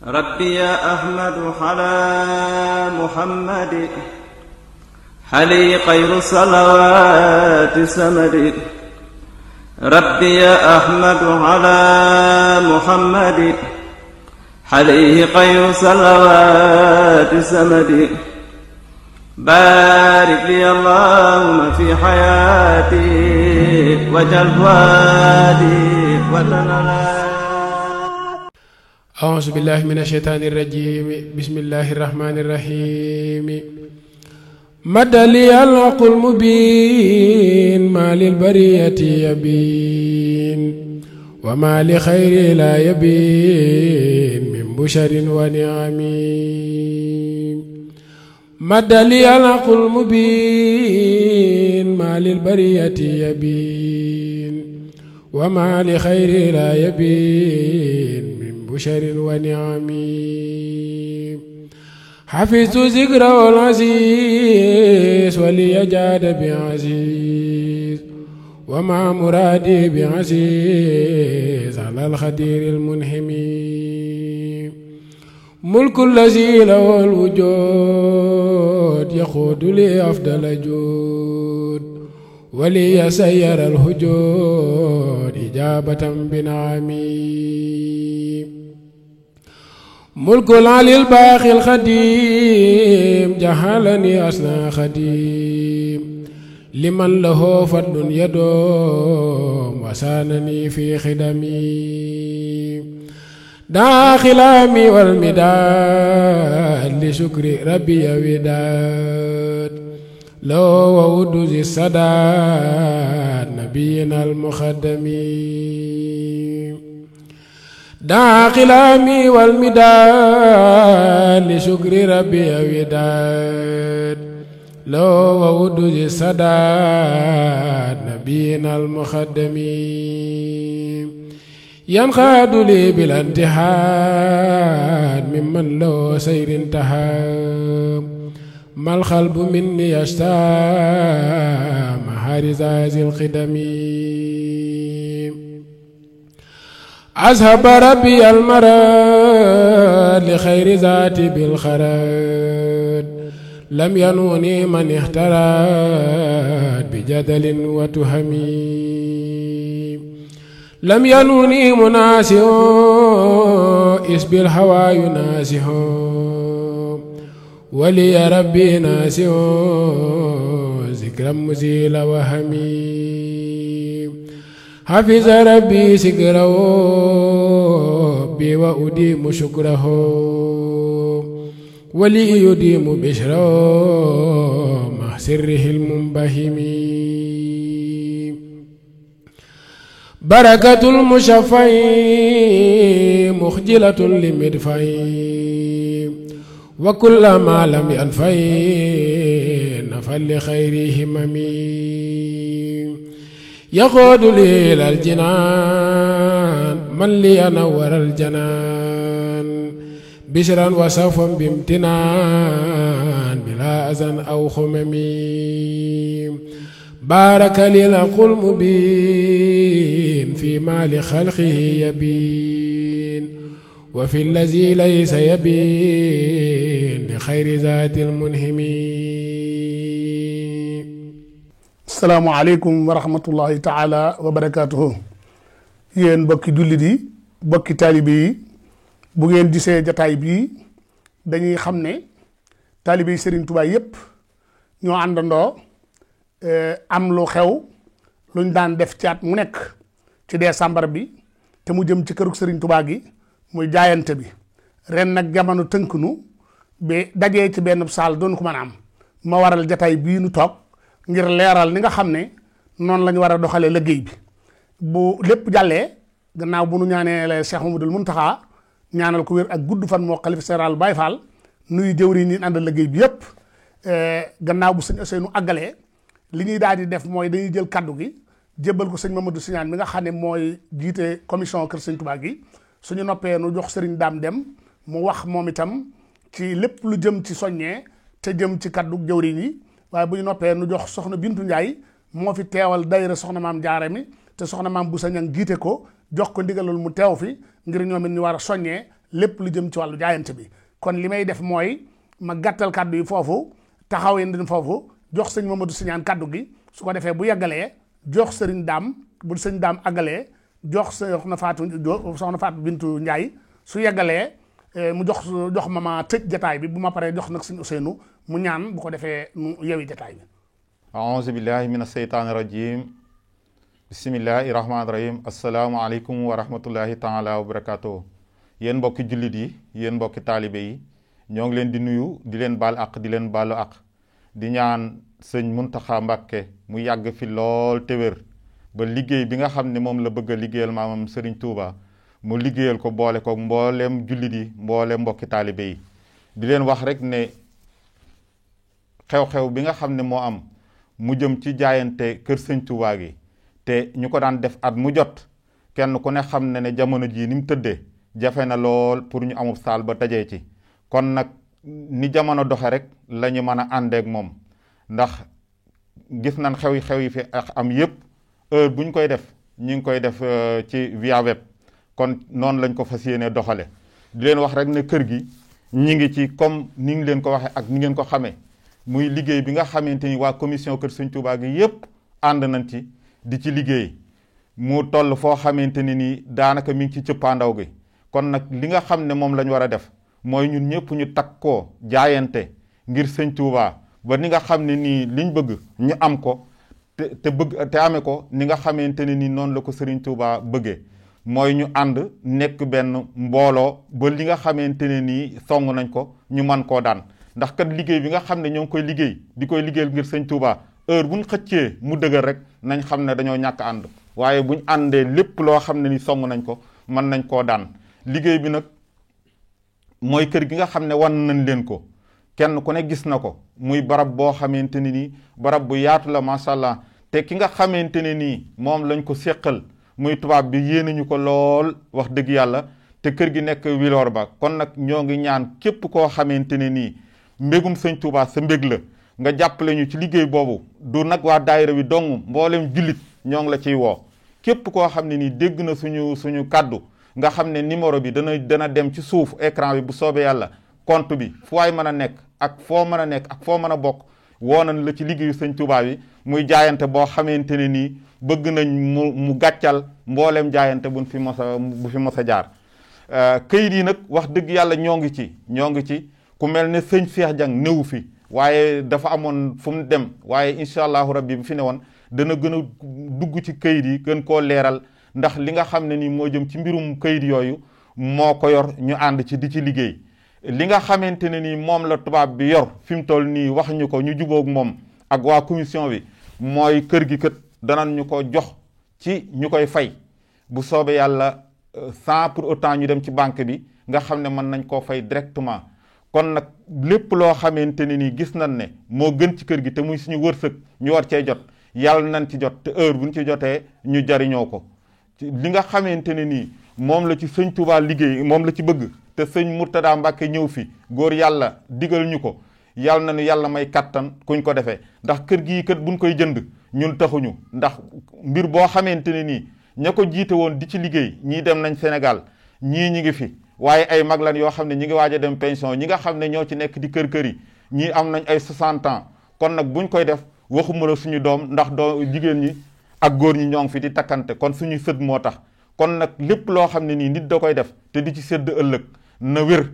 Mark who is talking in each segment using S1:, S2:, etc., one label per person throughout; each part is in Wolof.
S1: ربي يا أحمد على محمد حلي خير الصلوات سمد. ربي يا أحمد على محمد عليه خير صلوات سمد. بارك لي اللهم في حياتي وجل فؤادي وتنالي.
S2: أعوذ بالله من الشيطان الرجيم. بسم الله الرحمن الرحيم. مد لي الحق المبين ما للبرية يبين وما لخير لا يبين من بشر ونعم. مد لي الحق المبين ما للبرية يبين وما لخير لا يبين بشر ونعم. حفظت ذكره العزيز ولي جاد بعزيز ومع مرادي بعزيز على الخدير المنهم. ملك الذي له الوجود يقود لي أفضل جود ولي سير الهجود إجابة بنعمي. ملك العلي الباقي الخديم جعلني أصنع خديم لمن له فضل يدوم وسانني في خدمي. داخل أمي والمداد لشكر ربي وداد لو وود ذي السداد نبينا المخدم. داخل أمي والمداد لشكر ربي وداد لو وود ذي السداد نبينا المخدم. ينقاد لي بلا انتحاد ممن له سير انتهى ما القلب مني يشتاق محارز ذي القدم. أذهب ربي المرض لخير ذاتي بالخراد لم ينوني من اختراد بجدل وتهمي. لم ينوني مناسه إذ بالهوى يناسه ولي ربي ناسه ذكرا مزيل وهمي. حفظ ربي سكره بي وأديم شكره ولي يديم بشره مع سره المنبهم. بركة المشفع مخجلة لمدفعي وكل ما لم ينفعي نفل لخير هممي. يقود لي إلى الجنان من لي نور الجنان بشرا وسوفا بامتنان بلا أذن أو خممي. بارك لي الحق المبين في مال خلقه يبين وفي الذي ليس يبين لخير ذات المنهم.
S3: السلام عليكم ورحمة الله تعالى وبركاته. yéen bokki jullit yi bokki taalibe yi bu ngeen gisee jataay bii dañuy xam ne taalibe yi Serigne Touba yépp ñoo àndandoo am lu xew luñ daan def ci at mu nekk ci décembre bi te mu jëm ci kërug Serigne Touba gi muy jaayante bi. ren nag jamono tënk nu ba dajee ci benn saal doon ko mën a am ma waral jataay bii nu toog ngir leeral ni nga xam ne noonu lañu war a doxalee liggéey bi. bu lépp jàllee gannaaw bu nu ñaanee Cheikh Mamadou Mountakha ñaanal ko wér ak gudd fan moo xalifa général Baye Fall nuyu jëwriñ ñi àndal liggéey bi yépp gannaaw bu sëñ Ousseynou àggalee li ñuy daal di def mooy dañuy jël kaddu gi jébbal ko sëñ Mamadou Signane mi nga xam ne mooy jiite commission kër sëñ Touba gi suñu noppee nu jox sëriñ Dame Dem mu wax moom itam ci lépp lu jëm ci soññee te jëm ci kaddu jëwriñ yi waaye bu ñu noppee nu jox soxna Bintu Ndiaye moo fi teewal daayira soxna maam Jaara mi te soxna maam Boussa Ñang jiite ko jox ko ndigalul mu teew fi ngir ñoom it ñu war a soññee lépp lu jëm ci wàllu jaayante bi. kon li may def mooy ma gàttal kaddu yi foofu taxaw yéen foofu jox sëñ Mamadou Siñaan kaddu gi su ko defee bu yeggalee jox sëriñ daam bu sëñ daam àggalee jox soxna Faatu Bintu Njaay su yeggalee mu jox ma tëj jataay bi bu ma paree jox nag sëñ Ousseynou mu ñaan bu ko defee nu yewi jataay bi.
S4: aouzu billahi min asheytaani rajim bismillahi rahmaani rahim asalaamaaleykum wa rahmatullahi taala wa barakatuh. yéen mbokki jullit yi yéen mbokki taalibe yi ñoo ngi leen di nuyu di leen baal ak di leen baalu ak di ñaan sëñ Muntaxa Mbàkke mu yàgg fi lool te wér ba liggéey bi nga xam ne moom la bëgg a liggéeyal maamam Serigne Touba mu liggéeyal ko boole ko mbooleem jullit yi mbooleem mbokki taalibe yi di leen wax rek ne xew-xew bi nga xam ne moo am mu jëm ci jaayante kër sëñ Touba gi te ñu ko daan def at mu jot kenn ku ne xam ne ne jamono jii ni mu tëddee jafe na lool pour ñu amub saal ba dajee ci kon nag ni jamono doxe rek la ñu mën a àndeek moom ndax gis nañ xew yi fi am yépp heure bu ñu koy def ñu ngi koy def ci via web kon noonu lañ ko fas yéenee doxale di leen wax rek ne kër gi ñi ngi ci comme ni ngi leen ko waxee ak ni ngeen ko xamee muy liggéey bi nga xamante ni waa commission kër Sëñ Tuubaa gi yépp ànd nañ ci di ci liggéey mu toll foo xamante ni nii daanaka mi ngi ci cëppaandaw gi kon nag li nga xam ne moom lañ war a def mooy ñun ñëpp ñu takkoo jaayante ngir Sëñ Tuubaa ba ni nga xam ne nii liñ bëgg ñu am ko te amee ko ni nga xamante ne nii noonu la ko Sëriñ Tuubaa bëggee mooy ñu ànd nekk benn mbooloo ba li nga xamante ne nii song nañ ko ñu man koo daan ndax kat liggéey bi nga xam ne ñoo ngi koy liggéey di koy liggéeyal ngir Sëñ Tuubaa heure buñ xëccee mu dëgër rek nañ xam ne dañoo ñàkk ànd waaye buñ àndee lépp loo xam ne ni song nañ ko mën nañ koo daan liggéey bi nag mooy kër gi nga xam ne wan nañ leen ko kenn ku ne gis na ko muy barab boo xamante ne nii barab bu yaatu la macha allah te ki nga xamante ne nii moom lañ ko séqal muy tubaab bi yéene ñu ko lool wax dëgg yàlla te kër gi nekk Wiloor ba kon nag ñoo ngi ñaan képp koo xamante ne nii mbégum Sëñ Tuubaa sa mbég la nga jàppale ñu ci liggéey boobu du nag waa daayira bi dong mboolem jullit ñoo ngi la ciy woo képp koo xam ne nii dégg na suñu kàddu nga xam ne numéro bi dana dem ci suuf écran bi bu soobee yàlla compte bi fu waay mën a nekk ak foo mën a nekk ak foo mën a bokk woo nañ la ci liggéeyu Sëñ Tuubaa bi muy jaayante boo xamante ne nii bëgg nañ mu gàccal mboolem jaayante bu fi mos a jaar këyit yi nag wax dëgg yàlla ñoo ngi ci ku mel ne sëñ Cheikh Dieng néewu fi waaye dafa amoon fu mu dem waaye incha allahu rabbi bu fi ne woon dana gën a dugg ci këyit yi gën koo leeral ndax li nga xam ne nii moo jëm ci mbirum këyit yooyu moo ko yor ñu ànd ci di ci liggéey li nga xamante ne nii moom la tubaab bi yor fi mu toll nii wax ñu ko ñu jubóog moom ak waa commission bi mooy kër gi kët danañ ñu ko jox ci ñu koy fay bu soobee yàlla sans pour autant ñu dem ci banque bi nga xam ne mën nañ koo fay directement kon nag lépp loo xamante ne nii gis nañ ne moo gën ci kër gi te muy suñu wërsëg ñu war cee jot yàlla nañ ci jot te heure bu ñu ci jotee ñu jariñoo ko li nga xamante ne nii moom la ci Sëñ Tuubaa liggéey moom la ci bëgg te sëñ Murtada Mbàkke ñëw fi góor yàlla digal ñu ko yàlla na nu yàlla may kattan kuñ ko defee ndax kër gii kat buñ koy jënd ñun taxuñu ndax mbir boo xamante ne nii ña ko jiite woon di ci liggéey ñii dem nañ Sénégal ñii ñi ngi fi waaye ay mag lan yoo xam ne ñi ngi waaj a dem pension ñi nga xam ne ñoo ci nekk di kër yi ñii am nañ ay 60 ans kon nag buñ koy def waxuma la suñu doom ndax jigéen ñi ak góor ñi ñoo ngi fi di takkante kon suñuy sët moo tax kon nag lépp loo xam ne nii nit da koy def te di ci sédd ëllëg na wér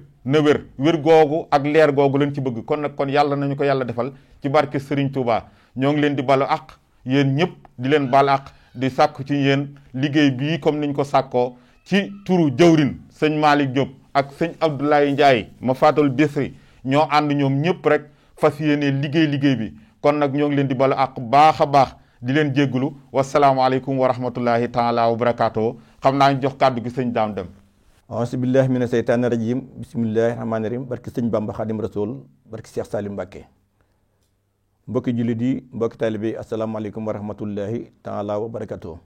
S4: googu ak leer googu lañ ci bëgg kon nag kon yàlla nañu ko yàlla defal ci barke Serigne Touba ñoo ngi leen di balu ak yéen ñëpp di leen bal ak di sàkku ci yéen liggéey bii comme niñ ko sàkkoo ci turu jëwrin sëñ Malick Diop ak sëñ Abdoulaye Ndiaye ma faatal Bisri ñoo ànd ñoom ñëpp rek fas yéene liggéey bi kon nag ñoo ngi leen di balu ak baax a baax di leen jégglu wasalaamaaleykum wa rahmatullahi taala wa barakaatu xam naa ñu jox kàddu gi sëñ Daam Dem
S5: auzubillahi mina seytaani rajim bismillahi rahmaani rahim barki sëñ Bamba Xaadim Rasul barki Cheikh Salim Mbàkke mbokki jullit yi mbokki taalibe yi asalaamaaleykum wa rahmatullahi taala wa barakaatu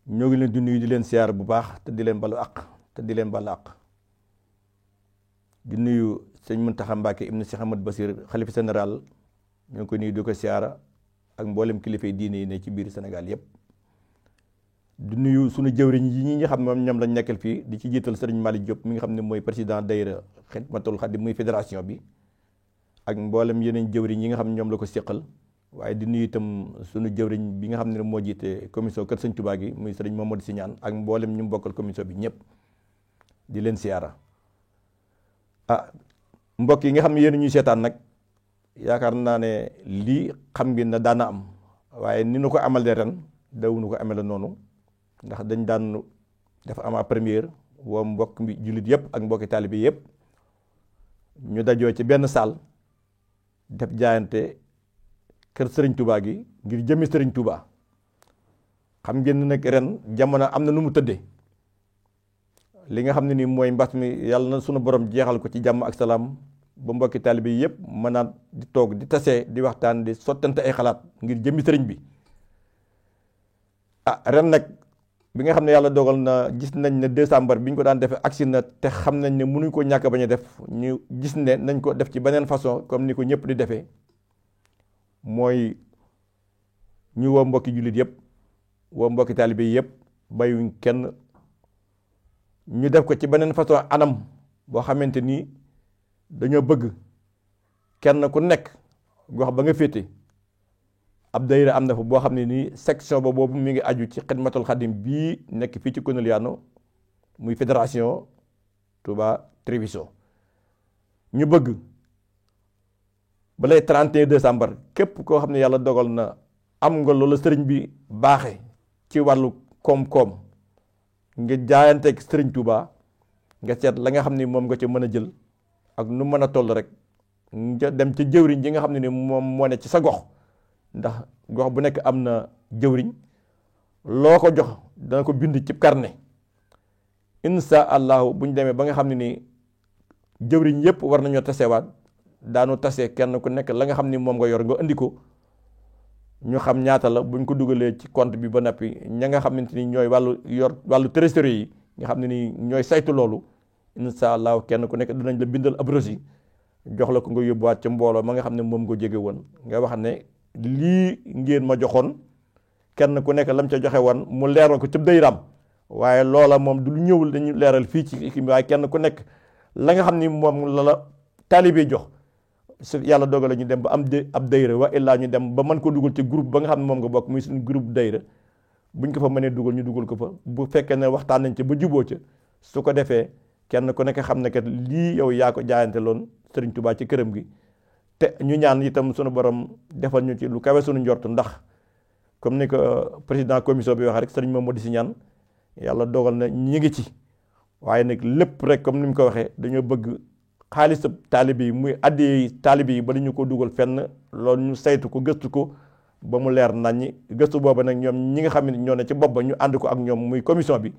S5: ñoo ngi leen di nuyu di leen siyaar bu baax te di leen balu àq te di leen balu àq di nuyu sëñ Muntaxa Mbàkke ibnu Cheikh Ahmad Basir xalifa général ñoo ngi koy nuyu di ko siyaara ak mboolem kilifa yi diine yi ne ci biir Sénégal yépp di nuyu suñu jëwriñ yi ñi nga xam ne ñoom lañ nekkal fii di ci jiital sëriñ Malick Diop mi nga xam ne mooy président daayira Xidmatul Xaadim muy fédération bi ak mboolem yeneen jëwriñ yi nga xam ne ñoom la ko séqal waaye di nuyu itam suñu jëwriñ bi nga xam ne moo jiite commission Kër Sëñ Touba gi muy sëriñ Mamadou Siñaan ak mboolem ñu bokkal commission bi ñëpp di leen siyaara mbokk yi nga xam ne yéen ñuy seetaan nag yaakaar naa ne lii xam ngeen ne daana am waaye ni nu ko amalee ren dawuñu ko amee noonu ndax dañ daan dafa am première woo mbokk mi jullit yëpp ak mbokki taalibe yëpp ñu dajoo ci benn salle def jaayante kër Sëriñ Touba gi ngir jëmmi Sëriñ Touba xam ngeen nag ren jamono am na nu mu tëddee li nga xam ne nii mooy mbas mi yàlla na sunu borom jeexal ko ci jàmm ak salaam ba mbokki taalibe yi yëpp mën naa di toog di tasee di waxtaan di sottante ay xalaat ngir jëmmi sëriñ bi ren nag bi nga xam ne yàlla dogal na gis nañ ne décembre bi ñu ko daan defee agsi na te xam nañ ne mënuñ ko ñàkk bañ a def ñu gis ne nañ ko def ci beneen façon comme ni ko ñëpp di defee mooy ñu woo mbokki jullit yëpp woo mbokki taalibe yi yëpp bayuñ kenn ñu def ko ci beneen façon anam boo xamante ni dañoo bëgg kenn ku nekk gox ba nga féete ab daayira am na fa boo xam ne nii section ba boobu mi ngi aju ci Xidmatul Xadim bii nekk fii ci Koneliano muy fédération Touba Treviso ñu bëgg balay 31 décembre képp koo xam ne yàlla dogal na am nga loolu sëriñ bi baaxe ci wàllu koom-koom nga jaayanteeg sëriñ Touba nga seet la nga xam ni moom nga ci mën a jël ak nu mën a toll rek nga dem ci jëwriñ ji nga xam ne ni moom moo ne ci sa gox ndax gox bu nekk am na jëwriñ loo ko jox dana ko bind ci carnet insha allahu bu ñu demee ba nga xam ne ni jëwriñ yëpp war nañoo tasewaat daanu tase kenn ku nekk la nga xam ni moom nga yor nga indi ko ñu xam ñaata la buñ ko dugalee ci compte bi ba nappi ña nga xamante ni ñooy wàllu trésorier yi nga xam ne ni ñooy saytu loolu insha allahu kenn ku nekk dinañ la bindal ab reçu jox la ko nga yóbbuwaat ca mbooloo ma nga xam ne moom nga jege woon nga wax ne lii ngeen ma joxoon kenn ku nekk lam ca joxe woon mu leeral ko ca dayram waaye loola moom du ñëwul dañu leeral fii ci waaye kenn ku nekk la nga xam ni moom la taalibe jox su yàlla dogale ñu dem ba am ab dayra wa illaa ñu dem ba mën ko dugal ci groupe ba nga xam ne moom nga bokk muy suñu groupe dayra buñ ko fa mënee dugal ñu dugal ko fa bu fekkee ne waxtaan nañ ca ba juboo ca su ko defee kenn ku nekk xam ne kat lii yow yaa ko jaayante loon Sëriñ Tuubaa ci këram gi te ñu ñaan itam sunu borom defal ñu ci lu kawe sunu njort ndax comme ni ko président commission bi waxee rek sëriñ Mamadou si ñaan yàlla dogal na ñi ngi ci waaye nag lépp rek comme ni mu ko waxee dañoo bëgg xaalisab taalibe yi muy addee taalibe yi ba dañu ko dugal fenn loolu ñu saytu ko gëstu ko ba mu leer naññi gëstu booba nag ñoom ñi nga xam ne ñoo ne ci bopp ba ñu ànd ko ak ñoom muy commission bi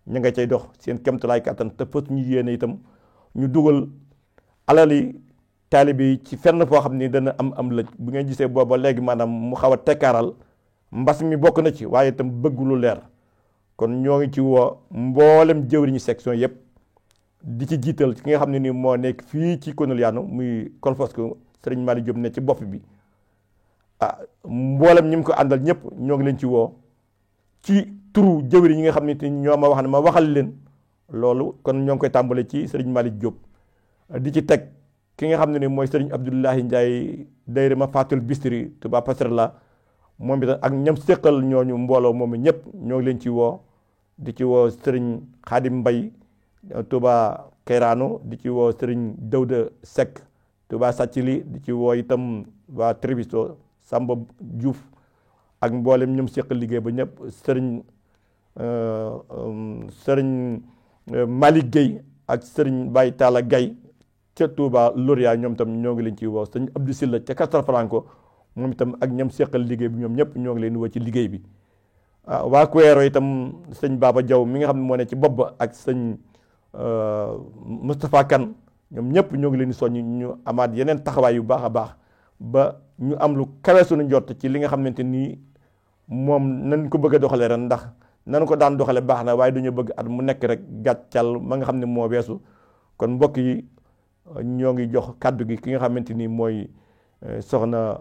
S5: ñu nga cay dox seen kéemtalaay kàttan te fës ñu yéene itam ñu dugal alali taalibe yi ci fenn foo xam ni dana am lëj bu ngeen gisee booba léegi maanaam mu xaw a tekkaaral mbas mi bokk na ci waaye itam bëgg lu leer kon ñoo ngi ci woo mboolem jëwriñu section yëpp di ci jiital ki nga xam ne ni moo nekk fii ci Koneliano muy Colfosco Sëriñ Malick Diop ne ci bopp bi mboolem ñi mu ko àndal ñëpp ñoo ngi leen ci woo ci turu jëwriñ ñi nga xam ne ñoo ma wax ne ma waxal leen loolu kon ñoo ngi koy tàmbale ci Sëriñ Malick Diop di ci teg ki nga xam ne ni mooy Sëriñ Abdoulahi Ndiaye dayra ma Fatul Bistri Touba Passerella moom itam ak ñam séqal ñooñu mbooloo moom ñëpp ñoo ngi leen ci woo di ci woo Sëriñ Xaadim Mbay Touba Keyrano di ci woo Sëriñ Dawda Seck Touba Sàccili di ci woo itam waa Treviso Samba Diouf ak mboolem ñoom séqal liggéey ba ñëpp Sëriñ Malick Gueye ak Sëriñ Baye Talla Gaye ca Touba Loria ñoom itam ñoo ngi leen ci woo Sëriñ Abdou Silla ca Castelfranco moom itam ak ñam seqal liggéey bi ñoom ñëpp ñoo ngi leen woo ci liggéey bi waa Kuweero itam sëñ Baba Diaw mi nga xam ne moo ne ci bopp ba ak sëñ Moustapha Kane ñoom ñëpp ñoo ngi leen di soññ ñu amaat yeneen taxawaay yu baax a baax ba ñu am lu kawe suñu njort ci li nga xamante nii moom nañ ko bëgg a doxale ren ndax nan ko daan doxale baax na waaye duñu bëgg at mu nekk rek gàccal ma nga xam ne moo weesu kon mbokk yi ñoo ngi jox kàddu gi ki nga xamante ni mooy soxna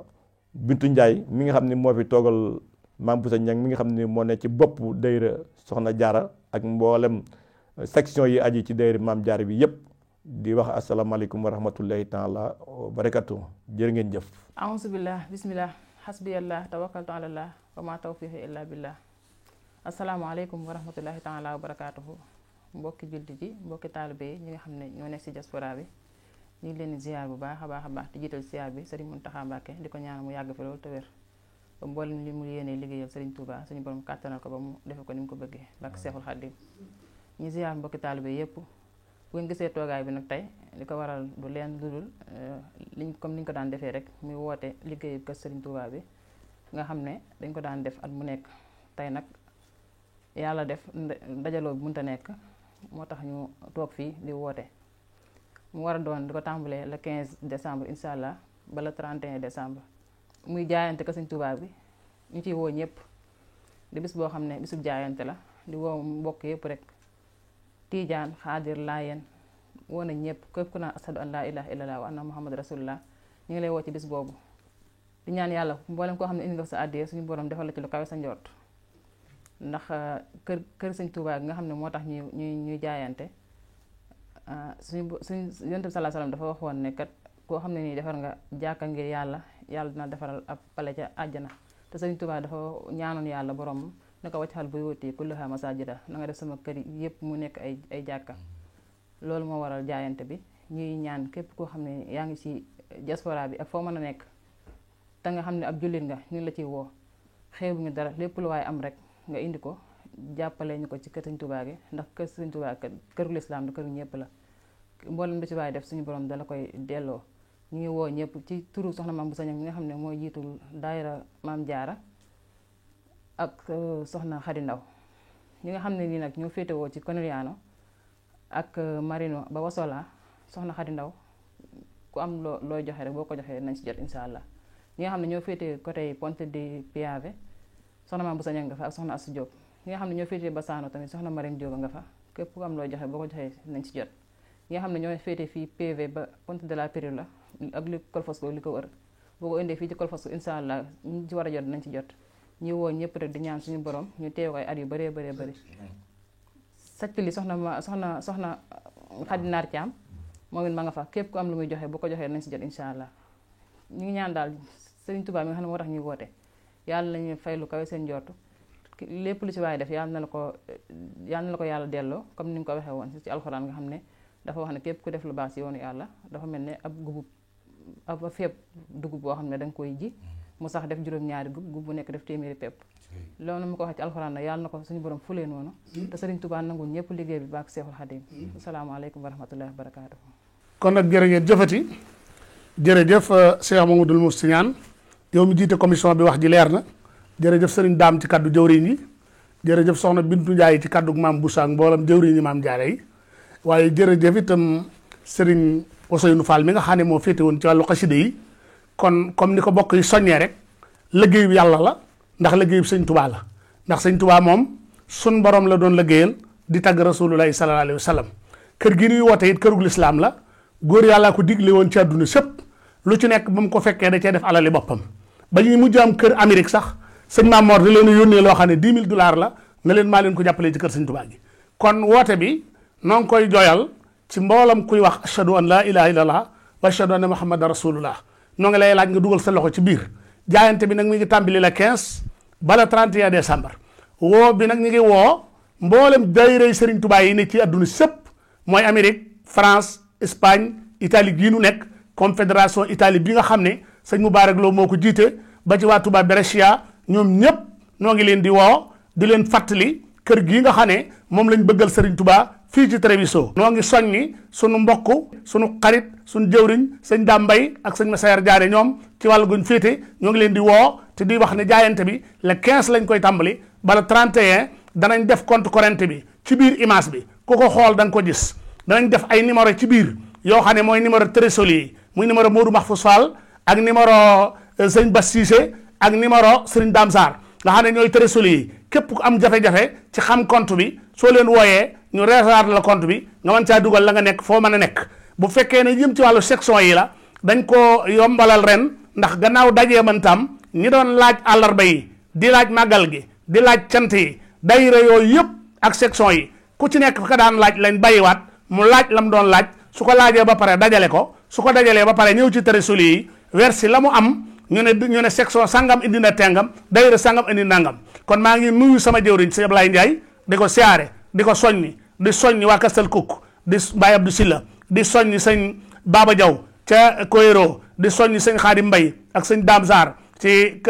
S5: Bintu Ndiaye mi nga xam ne moo fi toogal maam Boussa Niang mi nga xam ne moo ne ci bopp dayra soxna jaara ak mboolem section yi aji ci dayra maam jaara bi yëpp di wax asalaamaaleykum wa rahmatullahi taala wa barakatu jërë ngeen jëf.
S6: aousubillah bismillah hasbiyallah tawakkaltu alallah wa ma tawfiqi illa billah. asalaamaaleykum wa rahmatullahi taala wa barakatuhu mbokki jullit yi mbokki taalibe yi ñi nga xam ne ñoo nekk si diaspora bi ñu ngi leen di ziar bu baax a baax di jiital ziar bi Serigne Mountakha Mbacké di ko ñaan mu yàgg fi loolu te wér ba mboolem li mu yéenee liggéeyal Serigne Touba suñu borom kàttanal ko ba mu defe ko ni mu ko bëggee barke Seexul Xaadim ñu ziar mbokki taalibe yépp bu ngeen gisee toogaay bi nag tey li ko waral du leen lu dul comme ni ñu ko daan defee rek muy woote liggéeyu kër Serigne Touba bi nga xam ne dañ ko daan def at mu nekk tey nag yàlla def dajaloo bi mënta nekk moo tax ñu toog fii di woote mu war a doon di ko tàmbalee le 15 décembre incha allah ba le 31 décembre muy jaayante kër Serigne Touba bi ñu ciy woo ñëpp di bis boo xam ne bisub jaayante la di woo mbokk yëpp rek Tiijaan Xaadir Laayeen woo nañ ñëpp képp ku naan ashadu an laa ilaaha illallah wa anna muhammad rasulullah ñu ngi lay woo ci bis boobu di ñaan yàlla mboolem koo xam ne indi nga sa àddiyee suñu borom defal la ci lu kawe sa njort ndax kër Sëñ Tuubaa gi nga xam ne moo tax ñuy jaayante suñu Yonent bi sallallahu alayhi wasallam dafa waxoon ne kat koo xam ne nii defar nga jàkka ngir yàlla dina defaral ab pale ca àjjana te Sëñ Tuubaa dafa ñaanoon yàlla borom ne ko waccal buyuuti kullahaa masaajida na nga def sama kër yëpp mu nekk ay jàkka loolu moo waral jaayante bi ñuy ñaan képp koo xam ne yaa ngi ci diaspora bi ak foo mën a nekk te nga xam ne ab jullit nga ñu la ciy woo xeebu ñu dara lépp lu waaye am rek nga indi ko jàppale ñu ko ci kër Sëñ Tuubaa gi ndax kër Sëñ Tuubaa këru lislaam la këru ñëpp la mboolem lu ci waaye def suñu borom dala koy delloo ñu ngi woo ñëpp ci turu soxna Maam Boussa Niang mi nga xam ne mooy jiitul daayira Maam Jaara ak soxna Xadi Ndaw ñi nga xam ne nii nag ñoo féetewoo ci Coniliano ak Marino ba Wasola soxna Xadi Ndaw ku am looy joxe rek boo ko joxee nañ ci jot insha allah ñi nga xam ne ñoo féetee côté Ponte di Piave soxna Maam Boussa Niang nga fa ak soxna Asu Diop ñi nga xam ne ñoo féetee Bassano tamit soxna Marine Diop nga fa képp ku am looy joxe boo ko joxee nañ ci jot ñi nga xam ne ñoo féetee fii PV ba Ponte de la Pirula ak li Colfosco li ko wër boo ko indee fii ci Colfosco insha allah ñu ci war a jot nañ ci jot ñu woo ñëpp rek di ñaan suñu borom ñu teew ko ay at yu bëree bëri sacc li soxna Xadi Naar Caam moom it ma nga fa képp ku am lu muy joxe bu ko joxee nañ si jot insha allah ñu ngi ñaan daal Serigne Touba mi nga xam ne moo tax ñuy woote yàlla nañu fay lu kawe seen njort lépp lu ci waaye def yàlla na la ko yàlla delloo comme ni nga ko waxee woon ci alxuraan nga xam ne dafa wax ne képp ku def lu baax si yoonu yàlla dafa mel ne ab fépp dugub boo xam ne danga koy ji mu sax def juróom-ñaari gub bu nekk def téeméeri pepp loolu mu ko waxee ci alxuraan nag yàlla na ko suñu borom fulee noonu te Serigne Touba nangul ñëpp liggéey bi baak Seexul Xadim asalaamaaleykum wa rahmatullahi wa barakaatu.
S3: kon nag jërë ngeen jëfati jërëjëf Cheikh Mamadou Mousty Niane yow mi jiite commission bi wax ji leer na jërëjëf Serigne Daam ci kaddu jëwriñ yi jërëjëf soxna Bintu Njaay ci kaddu Maam Boussa ak mboolam jëwriñ yi Maam Jaara yi waaye jërëjëf itam Serigne Ousseynou Fall mi nga xam ne moo féete woon ci wàllu xasida yi kon comme ni ko bokk yi soññee rek liggéeyu yàlla la ndax liggéeyu Sëñ Tuubaa la ndax Sëñ Tuubaa moom sun borom la doon liggéeyal di tagg rasulullahi sallallahu alayhi wa sallam kër gi nuy woote it kërug lislaam la góor yàllaa ko digle woon ci àdduna sëpp lu ci nekk ba mu ko fekkee da cee def alali boppam ba ñuy mujj am kër Amérique sax sëñ Maam Mor da leen yónnee loo xam ne $10,000 la na leen maa leen ko jàppalee ci kër Sëñ Tuubaa gi kon woote bi noo ngi koy jooyal ci mboolam kuy wax ashhadu an laa ilaha illallah wa ashhadu anna muhammadan rasulullah noo ngi lay laaj nga dugal sa loxo ci biir jaayante bi nag mi ngi tàmbali la 15 ba la 31 décembre woo bi nag ñu ngi woo mboolem daayira Serigne Touba yi ne ci àdduna sëpp mooy Amérique France Espagne Italie gii nu nekk confédération Italie bi nga xam ne sëñ Moubarak Lo moo ko jiite ba ci waa Touba Brescia ñoom ñëpp noo ngi leen di woo di leen fàttali kër gii nga xam ne moom lañ bëggal Serigne Touba fii ci Treviso noo ngi soññi sunu mbokk sunu xarit sunu jëwriñ sëñ Dame Mbaye ak sëñ Massayer Diaré ñoom ci wàllu guñ féete ñoo ngi leen di woo te di wax ne jaayante bi le 15 lañ koy tàmbali bala 31 danañ def compte corrent bi ci biir image bi ku ko xool da nga ko gis danañ def ay numéro ci biir yoo xam ne mooy numéro trésorier yi muy numéro Modou Mahfous Fall ak numéro sëñ Bass Cissé ak numéro Serigne Dame Sarr nga xam ne ñooy trésorier yi képp ku am jafe-jafe ci xam compte bi soo leen wooyee ñu réserver la compte bi nga mën caa dugal la nga nekk foo mën a nekk bu fekkee ne jëm ci wàllu section yi la dañ ko yombalal ren ndax gannaaw dajee man tam ñi doon laaj àllarba yi di laaj màggal gi di laaj cant yi daayira yooyu yëpp ak section yi ku ci nekk ka daan laaj lañ bàyyiwaat mu laaj lam doon laaj su ko laajee ba pare dajale ko su ko dajalee ba pare ñëw ci trésorier yi versi la mu am ñu ne section sangam indi na tengam daayira sangam indi nangam. kon maa ngi nuyu sama jëwriñ sëñ Ablaye Ndiaye di ko siyaare di ko soññi waa Kastal Kuk di Baye Abdou Silla di soññi sëñ Baba Diaw ca Koyero di soññi sëñ Xaadim Mbay ak sëñ Dame Sarr ci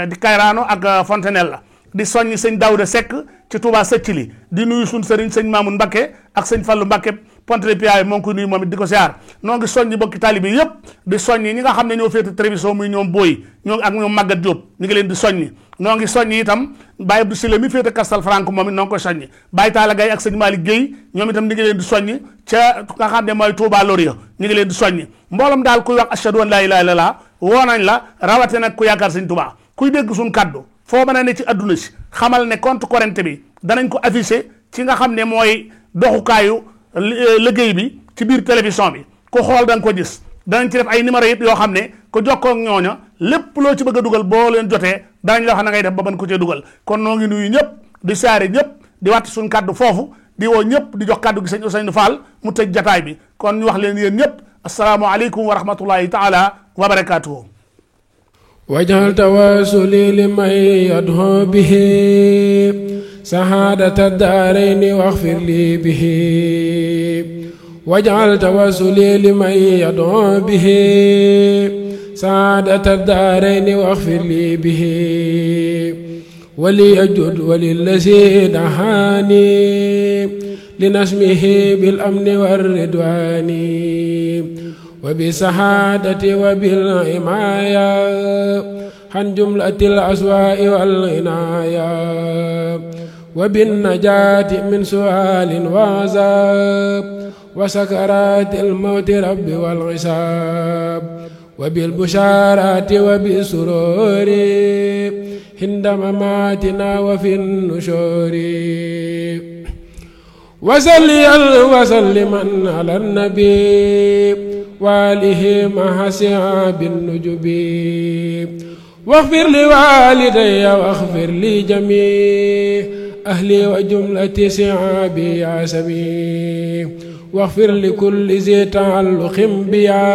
S3: di Kayrano ak Fontenelle di soññi sëñ Daouda Seck ci Touba Sëccili di nuyu suñ sëriñ sëñ Mamoun Mbakke ak sëñ Fallu Mbakke Pointe-les-Piailles moo ngi koy nuyu moom it di ko siyaar noo ngi soññi bokki taalibe yëpp di soññi ñi nga xam ne ñoo féete télévision muy ñoom booy ñoo ak ñoom Maguette Diop ñu ngi leen di soññi noo ngi soññi itam Baye Abdou Sile mi féete Castel Franco moom it noo ngi koy soññi Baye Talla Gaye ak sëñ Malick Guèye ñoom itam ñu ngi leen di soññi ca nga xam ne mooy Touba Loria ñu ngi leen di soññi mbooloom daal kuy wax ashhadu an laa ilaaha illallaah woo nañ la rawate nag ku yaakaar sëñ Touba kuy dégg suñ kaddu foo mën a ne ci adduna si xamal ne compte corrent bi danañ ko affiché ci nga xam ne mooy doxukaayu liggéey bi ci biir télévision bi ku xool da nga ko gis danañ ci def ay numéro yëpp yoo xam ne ku jokkoo ak ñooña lépp loo ci bëgg a dugal boo leen jotee danañ la wax na ngay def ba mën ko cee dugal kon noo ngi nuyu ñëpp di saare ñëpp di wàtt suñ kaddu foofu di woo ñëpp di jox kaddu gi sëñ Ousseynou Fall mu tëj jataay bi kon ñu wax leen yéen ñëpp asalaamualeykum wa rahmatullahi taala wa barakaatuhu.
S2: wajal tawasuli liman yad'u bihi sahaadata daarayni waxfir li bihi wajal tawasuli liman yad'u bihi sahaadata daarayni waxfir li bihi wali ajud walillazi dahaani linasmihi bil amni war ridwaani wa bi sahaadati wa bil imaaya han jumlatil aswaa'i wal inaaya wa bin najaati min su'aalin wa azaab wa sakaraatil mawti rabbi wal hisaab wa bil bushaaraati wa bis suruuri hinda mamaatina wa fin nushuuri wa salliyan wa salliman ala nabi wa alihi ma'a sihaabi nujubi waghfir li waalidayya waghfir li jamii ahli wa jumlati sihaabi ya sami waghfir li kulli zi ta'alluqin biya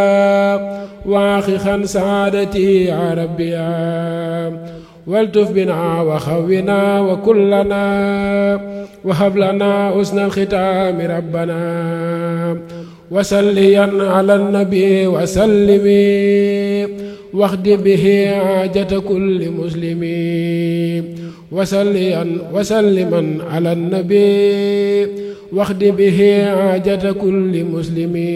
S2: wa akhihan saadati ya rabbiya waltuf bina wa khawwina wa kullana wa hab lana husnal khitami rabbana wa salliyan ala nabi wa sallimi waxdi bihi haajata kulli muslimi wa salliyan wa salliman ala nabi waxdi bihi haajata kulli muslimi